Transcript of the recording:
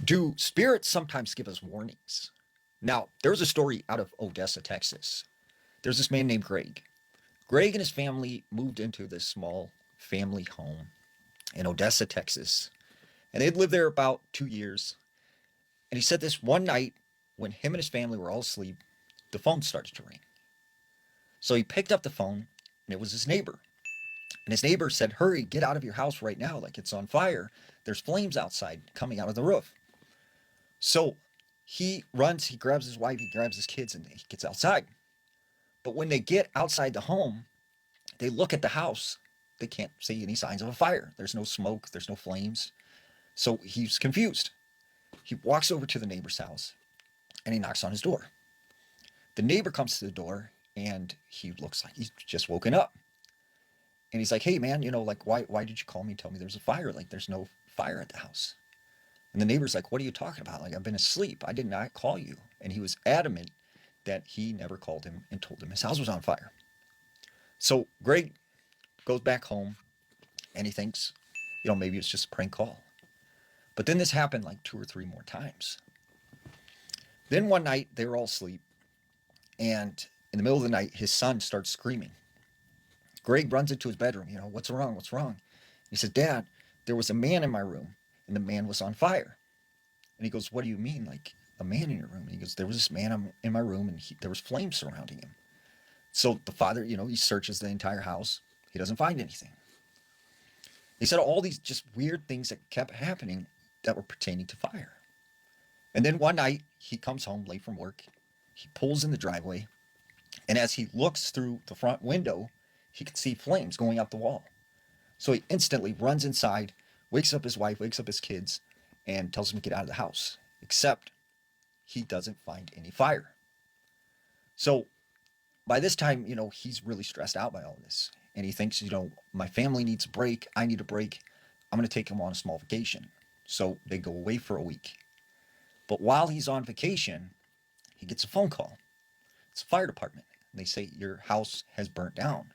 Do spirits sometimes give us warnings? Now, there's a story out of Odessa, Texas. There's this man named Greg. Greg and his family moved into this small family home in Odessa, Texas, and they'd lived there about 2 years. And he said this one night when him and his family were all asleep, the phone started to ring. So he picked up the phone, and it was his neighbor. And his neighbor said, "Hurry, get out of your house right now, like it's on fire. There's flames outside coming out of the roof." So he runs, he grabs his wife, he grabs his kids, and he gets outside. But when they get outside the home, they look at the house. They can't see any signs of a fire. There's no smoke, there's no flames. So he's confused. He walks over to the neighbor's house and he knocks on his door. The neighbor comes to the door and he looks like he's just woken up. And he's like, "Hey man, like why did you call me and tell me there's a fire? Like there's no fire at the house." And the neighbor's like, "What are you talking about? Like I've been asleep. I did not call you." And he was adamant that he never called him and told him his house was on fire. So Greg goes back home and he thinks, maybe it's just a prank call. But then this happened like two or three more times. Then one night they were all asleep, and in the middle of the night his son starts screaming. Greg runs into his bedroom. "What's wrong? What's wrong?" He says, "Dad, there was a man in my room, and the man was on fire." And he goes, "What do you mean, like a man in your room?" And he goes, "There was this man in my room, and there was flames surrounding him." So the father, he searches the entire house. He doesn't find anything. He said all these just weird things that kept happening that were pertaining to fire. And then one night he comes home late from work. He pulls in the driveway, and as he looks through the front window, he can see flames going up the wall. So he instantly runs inside, wakes up his wife, wakes up his kids, and tells them to get out of the house. Except he doesn't find any fire. So by this time, he's really stressed out by all this. And he thinks, my family needs a break. I need a break. I'm going to take him on a small vacation. So they go away for a week. But while he's on vacation, he gets a phone call. It's the fire department. And they say, "Your house has burnt down."